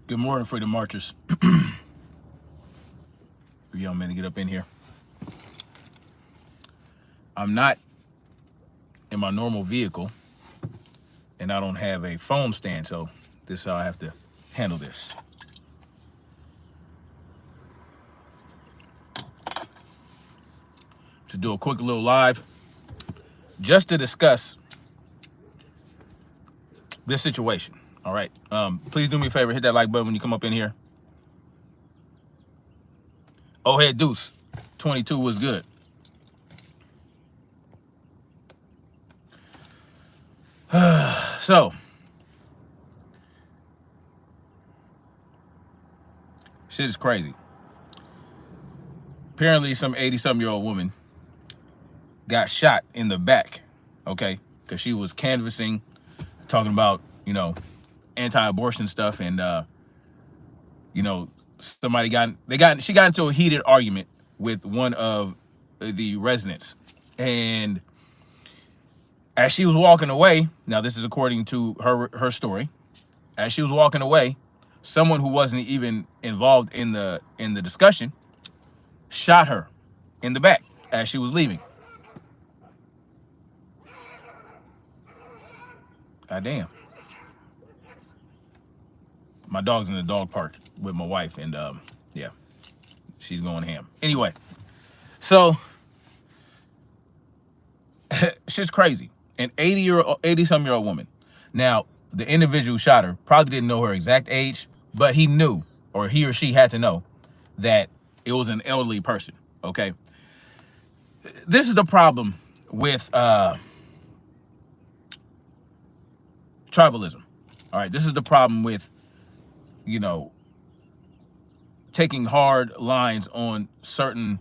Good morning, freedom marchers. For young men to get up in here. I'm not in my normal vehicle, and I don't have a phone stand, so this is how I have to handle this. To do a quick little live, just to discuss this situation. All right. Please do me a favor, hit that like button when you come up in here. Oh, head Deuce, 22 was good. So, shit is crazy. Apparently, some 80-something-year-old woman got shot in the back, okay, because she was canvassing, talking about, anti-abortion stuff, and she got into a heated argument with one of the residents, and as she was walking away, now this is according to her story, as she was walking away, someone who wasn't even involved in the discussion shot her in the back as she was leaving. God damn. My dog's in the dog park with my wife, and yeah, she's going ham. Anyway, so shit's crazy. An 80-some-year-old woman. Now, the individual who shot her probably didn't know her exact age, but he knew, or he or she had to know, that it was an elderly person. Okay. This is the problem with tribalism. All right. This is the problem with, taking hard lines on certain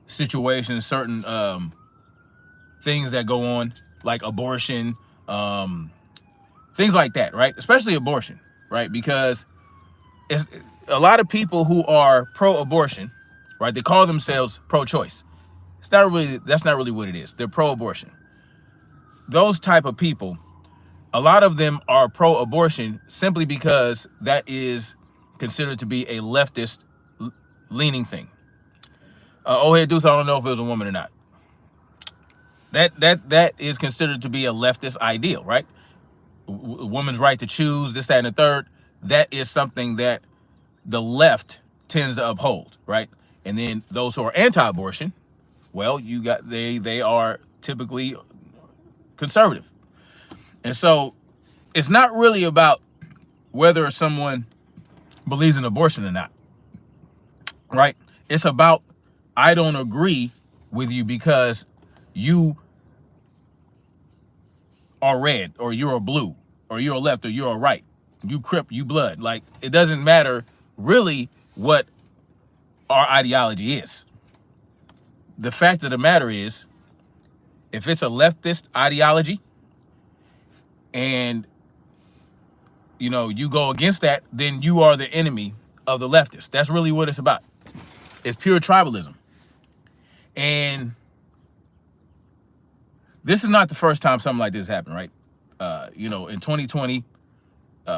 situations, certain things that go on, like abortion, things like that, right? Especially abortion, right? Because it's a lot of people who are pro-abortion, right? They call themselves pro-choice. That's not really what it is. They're pro-abortion. Those type of people, a lot of them are pro-abortion simply because that is considered to be a leftist leaning thing. Oh, hey, Deuce, I don't know if it was a woman or not. That is considered to be a leftist ideal, right? Woman's right to choose, this, that, and the third. That is something that the left tends to uphold, right? And then those who are anti-abortion, well, they are typically conservative. And so it's not really about whether someone believes in abortion or not, right? It's about, I don't agree with you because you are red, or you're a blue, or you're a left, or you're a right, you crip, you blood. Like, it doesn't matter really what our ideology is. The fact of the matter is, if it's a leftist ideology and you go against that, then you are the enemy of the leftists. That's really what it's about. It's pure tribalism. And this is not the first time something like this happened, right? In 2020,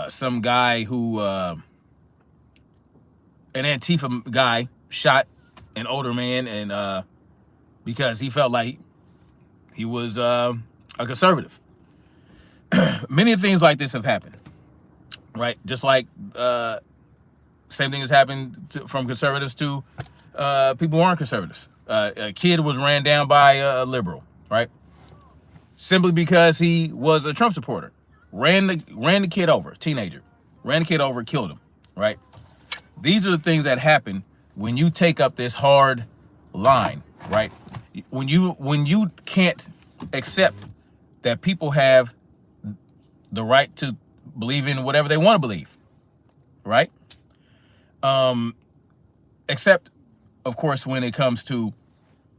some guy who, an Antifa guy, shot an older man, and because he felt like he was a conservative. Many things like this have happened, right? Just like same thing has happened from conservatives to people who aren't conservatives. A kid was ran down by a liberal, right? Simply because he was a Trump supporter. Ran the kid over, teenager. Ran the kid over, killed him, right? These are the things that happen when you take up this hard line, right? When you can't accept that people have the right to believe in whatever they want to believe, right? Except, of course, when it comes to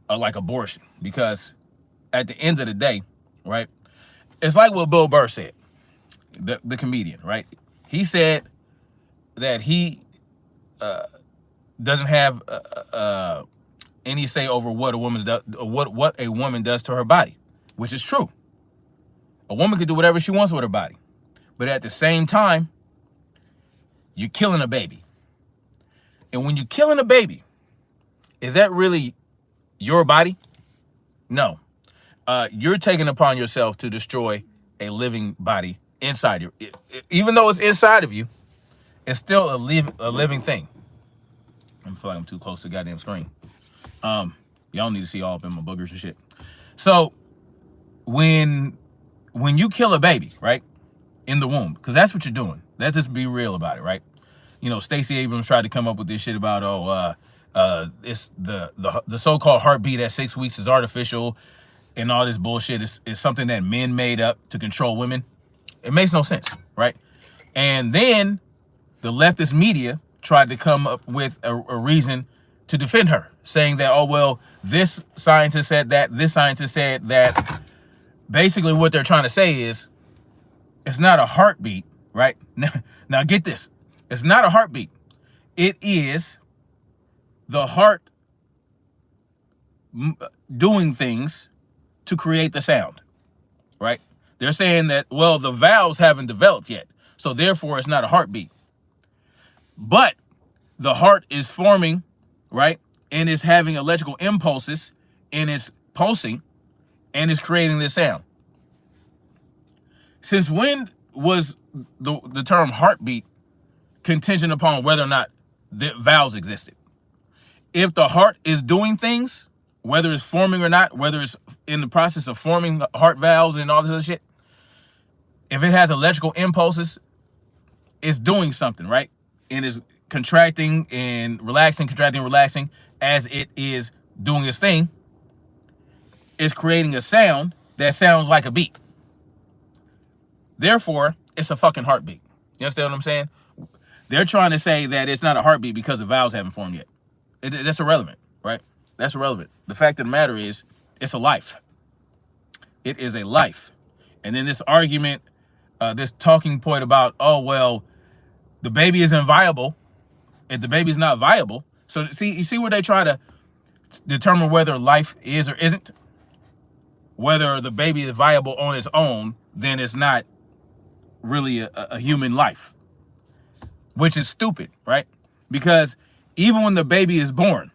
like abortion, because at the end of the day, right, it's like what Bill Burr said, the comedian, right? He said that he doesn't have any say over what a woman does to her body, which is true. A woman can do whatever she wants with her body, but at the same time, You're killing a baby. And when you're killing a baby, is that really your body? No. You're taking upon yourself to destroy a living body inside you. Even though it's inside of you, it's still a living thing. I feel like I'm too close to the goddamn screen. Y'all need to see all up in my boogers and shit. So when you kill a baby, right, in the womb, because that's what you're doing. Let's just be real about it, right? You know, Stacey Abrams tried to come up with this shit about it's the so-called heartbeat at 6 weeks is artificial, and all this bullshit is something that men made up to control women. It makes no sense, right? And then the leftist media tried to come up with a reason to defend her, saying that, oh, well, this scientist said that, this scientist said that. Basically, what they're trying to say is it's not a heartbeat, right? Now, get this. It's not a heartbeat. It is the heart doing things to create the sound, right? They're saying that, well, the valves haven't developed yet, so therefore it's not a heartbeat. But the heart is forming, right? And is having electrical impulses and it's pulsing and is creating this sound. Since when was the term heartbeat contingent upon whether or not the valves existed? If the heart is doing things, whether it's forming or not, whether it's in the process of forming the heart valves and all this other shit, if it has electrical impulses, it's doing something, right? And is contracting and relaxing, contracting, relaxing as it is doing its thing. It's creating a sound that sounds like a beat. Therefore, it's a fucking heartbeat. You understand what I'm saying? They're trying to say that it's not a heartbeat because the valves haven't formed yet. That's irrelevant, right? That's irrelevant. The fact of the matter is, it's a life. It is a life. And then this argument, this talking point about, oh, well, the baby isn't viable. If the baby's not viable. So you see where they try to determine whether life is or isn't? Whether the baby is viable on its own, then it's not really a human life, which is stupid, right? Because even when the baby is born,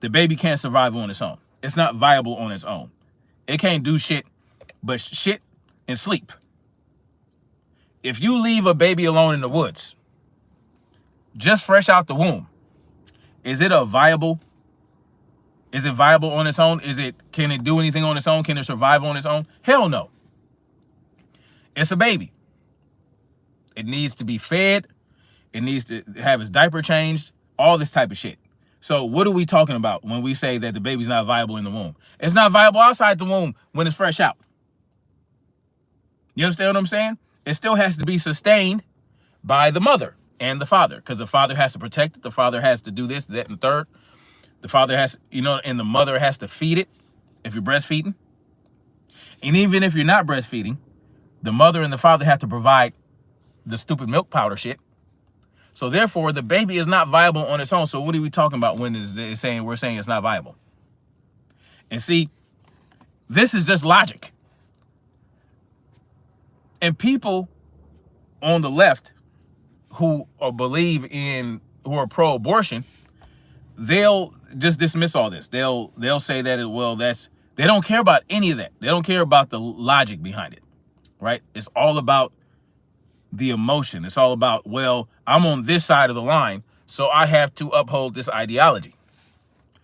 the baby can't survive on its own. It's not viable on its own. It can't do shit but shit and sleep. If you leave a baby alone in the woods, just fresh out the womb, is it viable on its own? Can it do anything on its own? Can it survive on its own? Hell no. It's a baby. It needs to be fed. It needs to have its diaper changed, all this type of shit. So what are we talking about when we say that the baby's not viable in the womb? It's not viable outside the womb when it's fresh out. You understand what I'm saying? It still has to be sustained by the mother and the father, because the father has to protect it. The father has to do this, that, and the third. The father has, and the mother has to feed it if you're breastfeeding. And even if you're not breastfeeding, the mother and the father have to provide the stupid milk powder shit. So therefore, the baby is not viable on its own. So what are we talking about when we're saying it's not viable? And see, this is just logic. And people on the left who are pro-abortion, they'll just dismiss all this. They'll say that they don't care about any of that. They don't care about the logic behind it, right? It's all about the emotion. It's all about, well, I'm on this side of the line, so I have to uphold this ideology,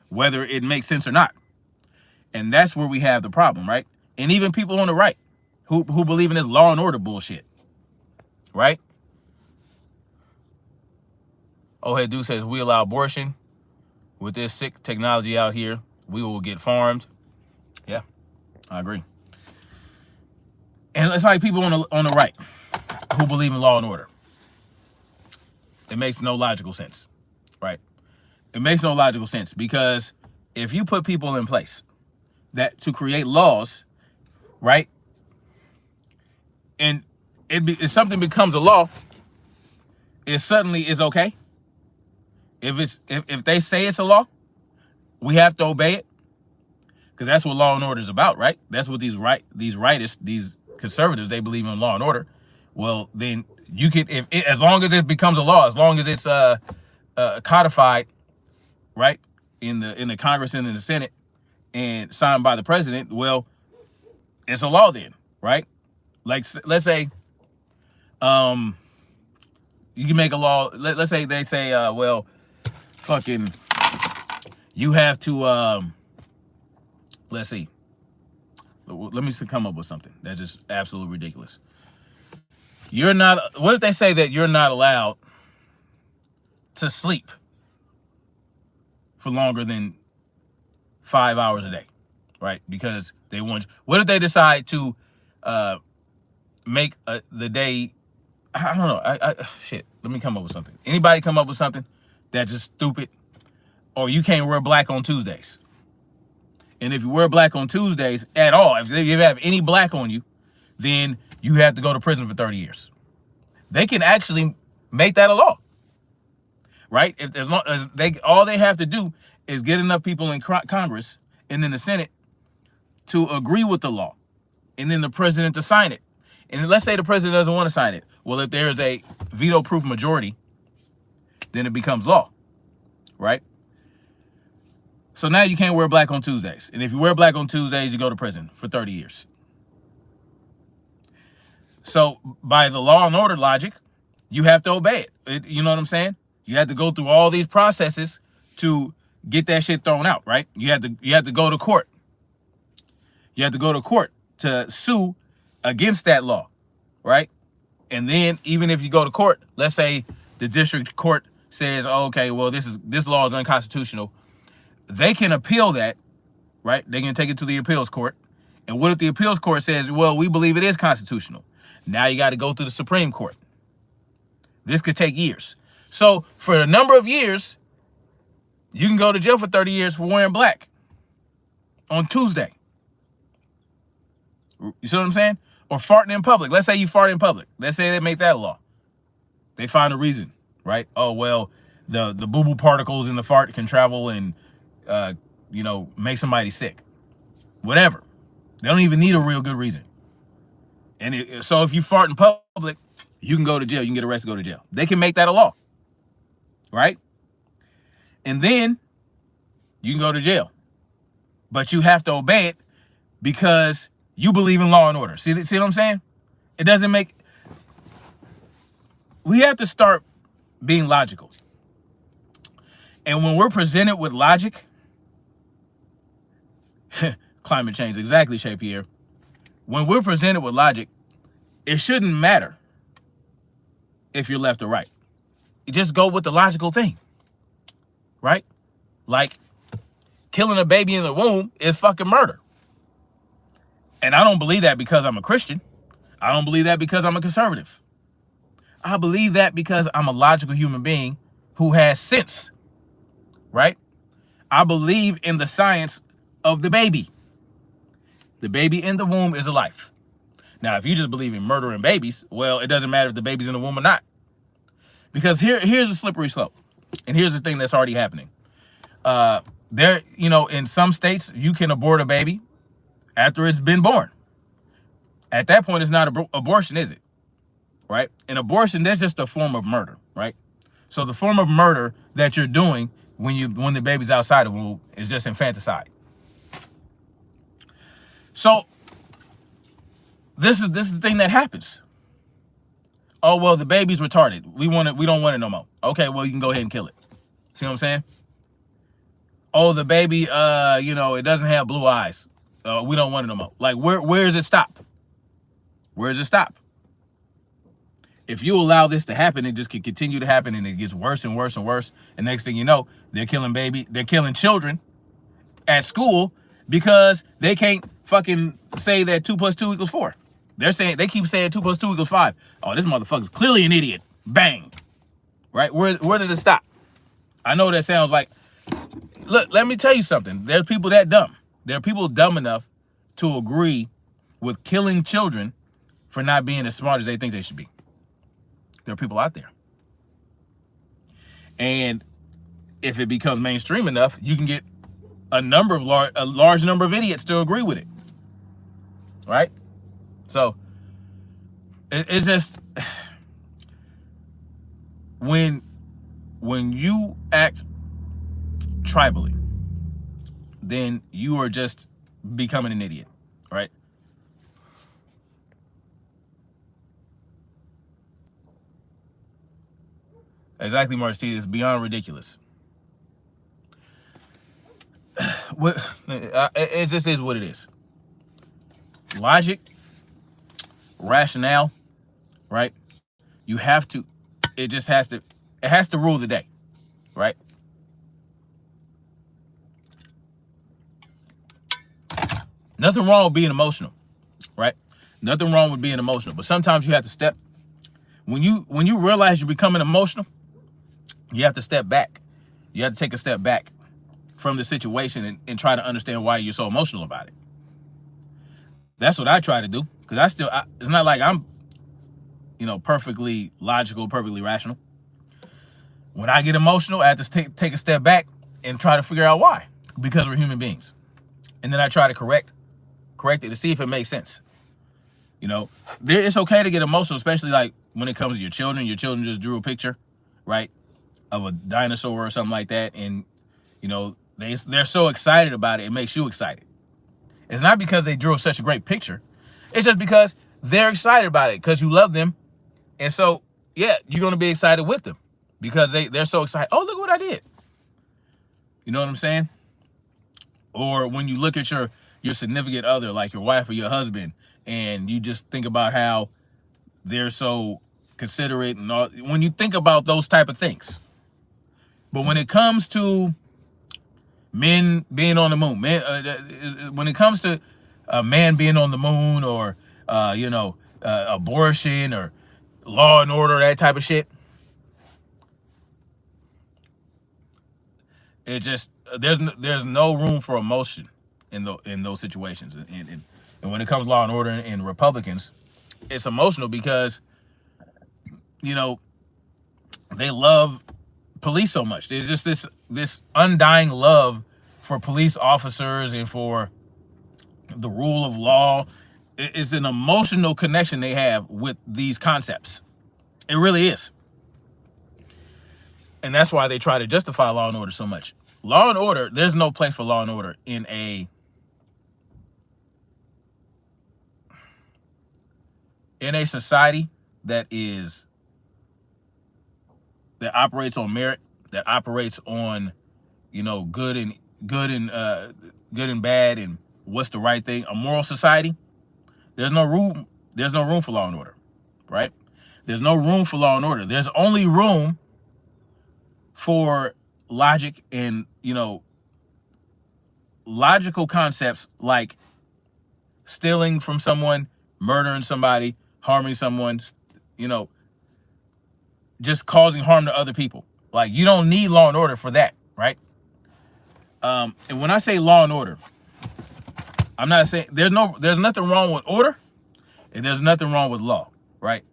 whether it makes sense or not. And that's where we have the problem, right? And even people on the right who believe in this law and order bullshit, right? Oh, hey, dude says, we allow abortion. With this sick technology out here, we will get farmed. Yeah, I agree. And it's like people on the right who believe in law and order. It makes no logical sense, right? It makes no logical sense because if you put people in place that to create laws, right? And if something becomes a law, it suddenly is okay. If they say it's a law, we have to obey it, because that's what law and order is about, right? That's what these rightists, these conservatives, they believe in law and order. Well, then you could, as long as it becomes a law, as long as it's codified, right, in the Congress and in the Senate and signed by the president, well, it's a law then, right? Like, let's say, you can make a law. Let's say they say, well, fucking, you have to, let's see. Let me come up with something that's just absolutely ridiculous. You're not, what if they say that you're not allowed to sleep for longer than 5 hours a day, right? Because they want you. What if they decide to make the day, I don't know, shit, let me come up with something. Anybody come up with something that's just stupid? Or you can't wear black on Tuesdays. And if you wear black on Tuesdays at all, if you have any black on you, then you have to go to prison for 30 years. They can actually make that a law, right? If as long as all they have to do is get enough people in Congress and then the Senate to agree with the law, and then the president to sign it. And let's say the president doesn't want to sign it. Well, if there's a veto-proof majority, then it becomes law, right? So now you can't wear black on Tuesdays. And if you wear black on Tuesdays, you go to prison for 30 years. So by the law and order logic, you have to obey it. You know what I'm saying? You have to go through all these processes to get that shit thrown out, right? You have to go to court. You have to go to court to sue against that law, right? And then even if you go to court, let's say the district court says, oh, okay, well, this law is unconstitutional. They can appeal that, right? They can take it to the appeals court. And what if the appeals court says, well, we believe it is constitutional? Now you got to go to the Supreme Court. This could take years. So for a number of years, you can go to jail for 30 years for wearing black on Tuesday. You see what I'm saying? Or farting in public. Let's say you fart in public. Let's say they make that a law. They find a reason, right? Oh, well, the boo-boo particles in the fart can travel and make somebody sick. Whatever. They don't even need a real good reason. And so if you fart in public, you can go to jail. You can get arrested, go to jail. They can make that a law, right? And then you can go to jail. But you have to obey it because you believe in law and order. See what I'm saying? It doesn't make... We have to start being logical. And when we're presented with logic... Climate change, exactly, Shea Pierre. When we're presented with logic, it shouldn't matter if you're left or right. You just go with the logical thing, right? Like, killing a baby in the womb is fucking murder. And I don't believe that because I'm a Christian. I don't believe that because I'm a conservative. I believe that because I'm a logical human being who has sense, right? I believe in the science of the baby. The baby in the womb is a life. Now, if you just believe in murdering babies, well, it doesn't matter if the baby's in the womb or not. Because here's a slippery slope. And here's the thing that's already happening. In some states, you can abort a baby after it's been born. At that point, it's not abortion, is it? Right? An abortion, that's just a form of murder, right? So the form of murder that you're doing when the baby's outside the womb is just infanticide. So this is the thing that happens. Oh, well, the baby's retarded. We don't want it no more. Okay, well, you can go ahead and kill it. See what I'm saying? Oh, the baby, it doesn't have blue eyes. We don't want it no more. Like, where does it stop? Where does it stop? If you allow this to happen, it just can continue to happen, and it gets worse and worse and worse. And next thing you know, they're killing children at school because they can't fucking say that 2 + 2 = 4. They keep saying 2 + 2 = 5. Oh, this motherfucker's clearly an idiot. Bang. Right? Where does it stop? I know that sounds like, look, let me tell you something. There are people that dumb. There are people dumb enough to agree with killing children for not being as smart as they think they should be. There are people out there. And if it becomes mainstream enough, you can get a large number of idiots to agree with it. Right? So It's just when you act tribally, then you are just becoming an idiot, right? Exactly, Marcy. It's beyond ridiculous. It just is what it is. Logic, rationale, right? You have to. It just has to. It has to rule the day, right? Nothing wrong with being emotional, right? Nothing wrong with being emotional, but sometimes you have to step. When you realize you're becoming emotional, you have to step back. You have to take a step back from the situation and try to understand why you're so emotional about it. That's what I try to do, because it's not like I'm, perfectly logical, perfectly rational. When I get emotional, I have to take a step back and try to figure out why, because we're human beings. And then I try to correct it to see if it makes sense. It's okay to get emotional, especially like when it comes to your children. Your children just drew a picture, right, of a dinosaur or something like that, and they're so excited about it. It makes you excited. It's not because they drew such a great picture. It's just because they're excited about it, because you love them. And so, yeah, you're going to be excited with them because they're so excited. Oh, look what I did. You know what I'm saying? Or when you look at your significant other, like your wife or your husband, and you just think about how they're so considerate and all. When you think about those type of things. But when it comes to men being on the moon, when it comes to a man being on the moon, or abortion or law and order, that type of shit, it just there's no room for emotion in those situations. And when it comes to law and order and Republicans, it's emotional because they love police so much. There's just this undying love for police officers and for the rule of law. It's an emotional connection they have with these concepts. It really is. And that's why they try to justify law and order so much. Law and order, there's no place for law and order in a society that operates on merit, that operates on good and bad, and what's the right thing. A moral society, there's no room for law and order, right? There's no room for law and order. There's only room for logic and logical concepts like stealing from someone, murdering somebody, harming someone, just causing harm to other people. Like, you don't need law and order for that, right? And when I say law and order, I'm not saying there's nothing wrong with order, and there's nothing wrong with law, right?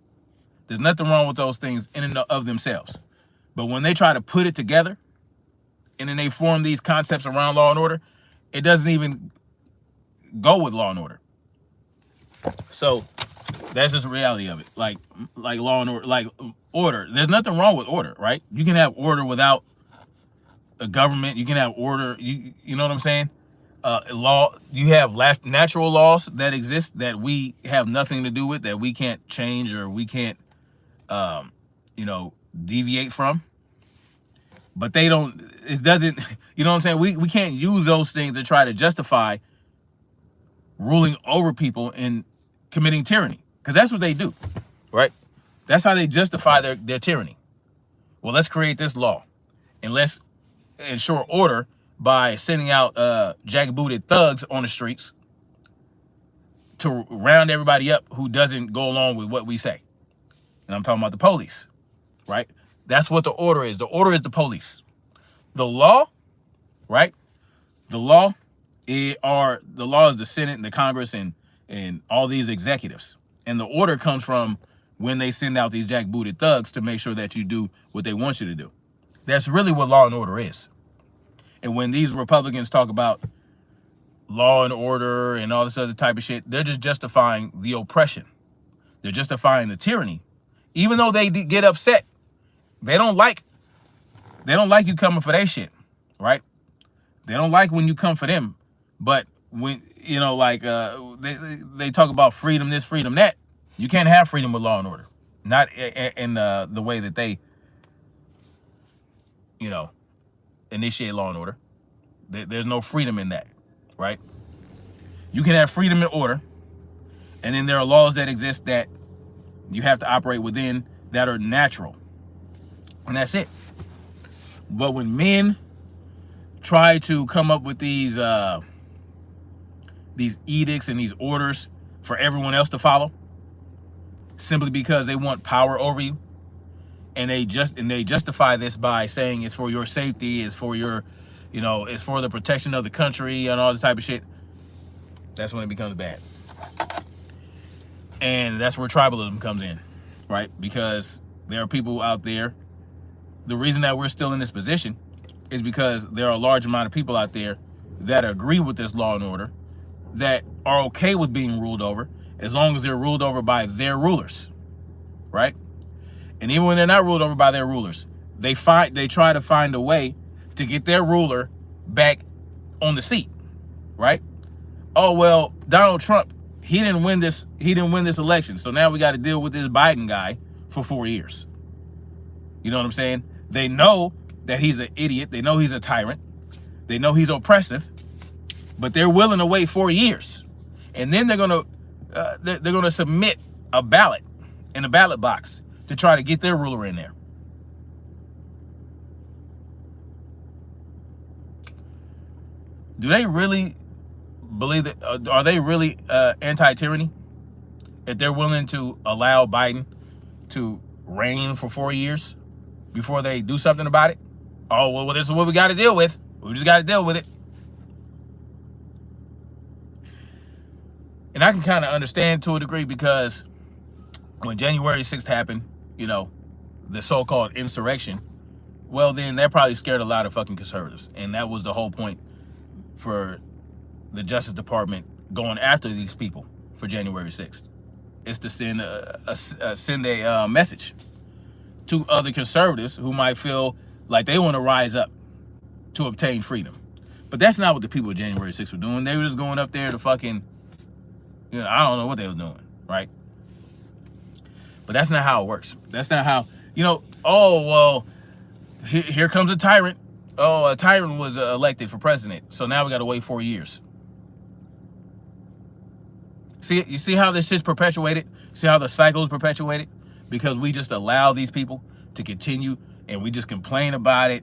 There's nothing wrong with those things in and of themselves. But when they try to put it together and then they form these concepts around law and order, it doesn't even go with law and order. So that's just the reality of it. Like law and order, like order. There's nothing wrong with order, right? You can have order without a government. You can have order. You know what I'm saying? Law. You have natural laws that exist that we have nothing to do with, that we can't change or we can't, deviate from. But they don't. It doesn't. You know what I'm saying? We can't use those things to try to justify ruling over people and committing tyranny, because that's what they do, right? That's how they justify their tyranny. Well, let's create this law and let's ensure order by sending out jackbooted thugs on the streets to round everybody up who doesn't go along with what we say. And I'm talking about the police, right? That's what the order is. The order is the police. The law, right? The law is the Senate and the Congress and all these executives. And the order comes from when they send out these jackbooted thugs to make sure that you do what they want you to do. That's really what law and order is. And when these Republicans talk about law and order and all this other type of shit, they're just justifying the oppression They're justifying the tyranny, even though they get upset. They don't like you coming for their shit, right? They don't like when you come for them. But when they talk about freedom this, freedom that. You can't have freedom with law and order, not in the way that they, initiate law and order. There's no freedom in that, right? You can have freedom and order, and then there are laws that exist that you have to operate within that are natural, and that's it. But when men try to come up with these edicts and these orders for everyone else to follow, simply because they want power over you, and they justify this by saying it's for your safety, it's for your, it's for the protection of the country and all this type of shit, that's when it becomes bad. And that's where tribalism comes in, right? Because there are people out there. The reason that we're still in this position is because there are a large amount of people out there that agree with this law and order, that are okay with being ruled over, as long as they're ruled over by their rulers, right? And even when they're not ruled over by their rulers, they try to find a way to get their ruler back on the seat, right? Oh, well, Donald Trump, he didn't win this election, so now we got to deal with this Biden guy for 4 years. You know what I'm saying? They know that he's an idiot. They know he's a tyrant. They know he's oppressive, but they're willing to wait 4 years, and then they're gonna submit a ballot in a ballot box to try to get their ruler in there. Do they really believe that? Are they really anti-tyranny if they're willing to allow Biden to reign for 4 years before they do something about it? Oh, well, this is what we got to deal with. We just got to deal with it. And I can kind of understand to a degree, because when January 6th happened, the so-called insurrection, well, then that probably scared a lot of fucking conservatives. And that was the whole point for the Justice Department going after these people for January 6th. It's to send a message to other conservatives who might feel like they want to rise up to obtain freedom. But that's not what the people of January 6th were doing. They were just going up there to fucking, I don't know what they were doing, right? But that's not how it works. That's not how, oh, well, here comes a tyrant. Oh, a tyrant was elected for president, so now we got to wait 4 years. You see how this shit's perpetuated? See how the cycle is perpetuated? Because we just allow these people to continue, and we just complain about it.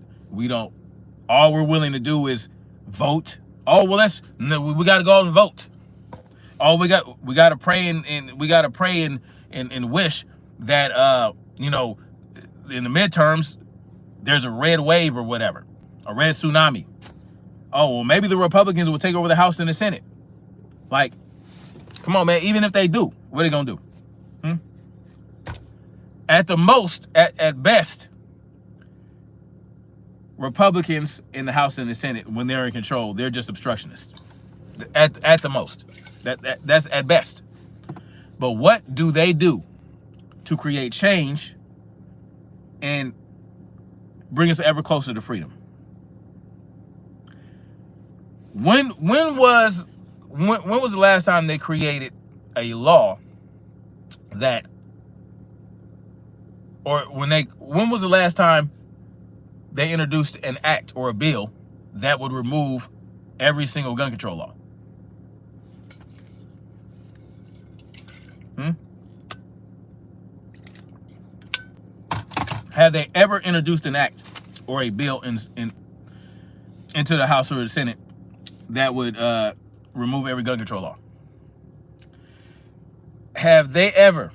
All we're willing to do is vote. Oh, well, we got to go out and vote. Oh, we got to pray and we got to pray and wish that in the midterms there's a red wave or whatever, a red tsunami. Oh, well, maybe the Republicans will take over the House and the Senate. Like, come on, man. Even if they do, what are they gonna do? At the most, at best, Republicans in the House and the Senate, when they're in control, they're just obstructionists. At the most. That's at best. But what do they do to create change and bring us ever closer to freedom? When was the last time they created a law that, or when was the last time they introduced an act or a bill that would remove every single gun control law? Have they ever introduced an act or a bill into the House or the Senate that would remove every gun control law? Have they ever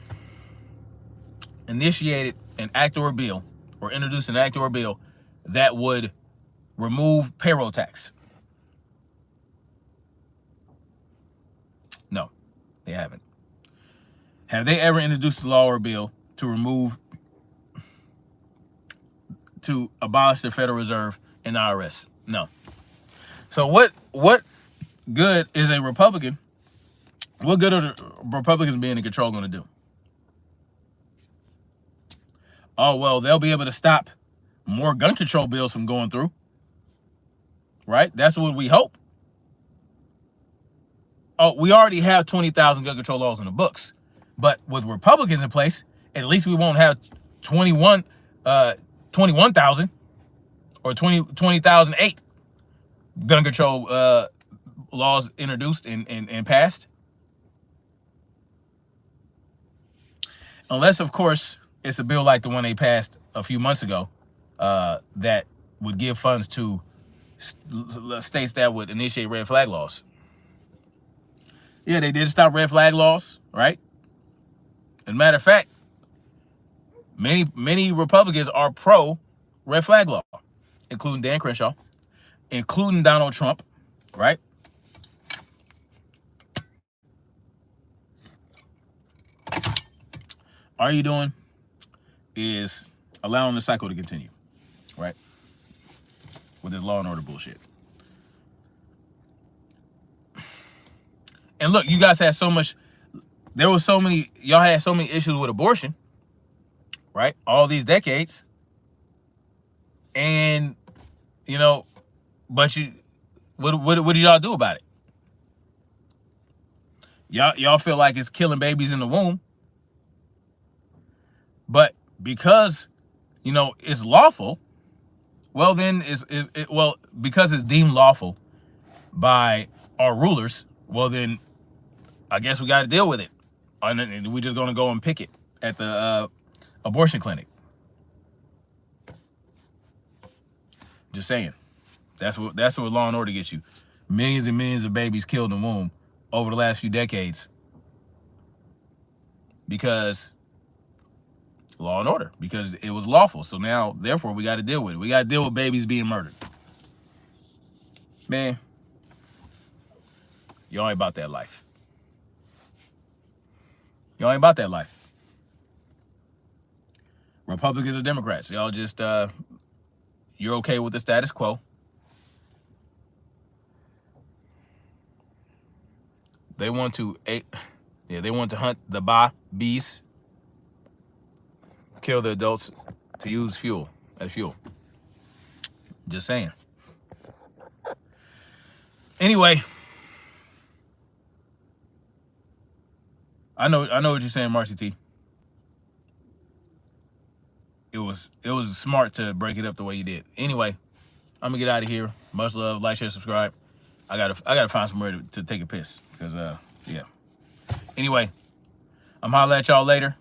initiated an act or a bill, or introduced an act or a bill that would remove payroll tax? No, they haven't. Have they ever introduced a law or a bill to abolish the Federal Reserve and the IRS? No. So what good is a Republican? What good are the Republicans being in control going to do? Oh, well, they'll be able to stop more gun control bills from going through, right? That's what we hope. Oh, we already have 20,000 gun control laws in the books, but with Republicans in place, at least we won't have 21,000 or 20,008 gun control laws introduced and passed. Unless, of course, it's a bill like the one they passed a few months ago that would give funds to states that would initiate red flag laws. Yeah, they did stop red flag laws, right? As a matter of fact, many Republicans are pro red flag law, including Dan Crenshaw, including Donald Trump, right? All you're doing is allowing the cycle to continue, right? With this law and order bullshit. And look, you guys had so much, y'all had so many issues with abortion, right? All these decades. And, you know, but what did y'all do about it? Y'all feel like it's killing babies in the womb. But because, you know, it's lawful, well, then because it's deemed lawful by our rulers, well, then I guess we got to deal with it. And we're just going to go and pick it at the abortion clinic. Just saying. That's what law and order gets you. Millions and millions of babies killed in the womb over the last few decades. Because law and order, because it was lawful. So now, therefore, we got to deal with it. We got to deal with babies being murdered. Man, y'all ain't about that life. Y'all ain't about that life. Republicans or Democrats, y'all just, you're okay with the status quo. They want to hunt the bees, kill the adults to use as fuel. Just saying. Anyway, I know what you're saying, Marcy T. It was smart to break it up the way you did. Anyway, I'm gonna get out of here. Much love. Like, share, subscribe. I gotta find somewhere to take a piss because yeah. Anyway, I'm holla at y'all later,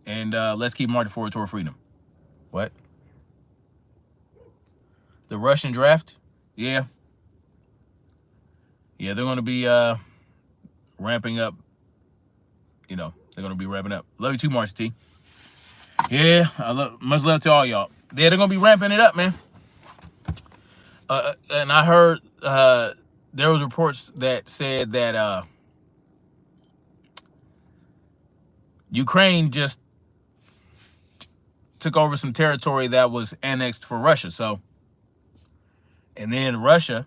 and let's keep marching forward toward freedom. What? The Russian draft? Yeah. Yeah, they're gonna be ramping up. You know, they're gonna be ramping up. Love you too, Marcy T. Yeah, much love to all y'all. Yeah, they're gonna be ramping it up, man. And I heard there was reports that said that Ukraine just took over some territory that was annexed for Russia. So, and then Russia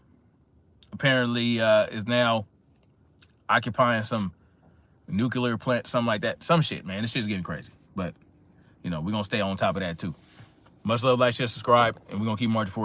apparently is now occupying some nuclear plant, something like that. Some shit, man. This shit's getting crazy. But, you know, we're going to stay on top of that, too. Much love, like, share, subscribe, and we're going to keep marching forward.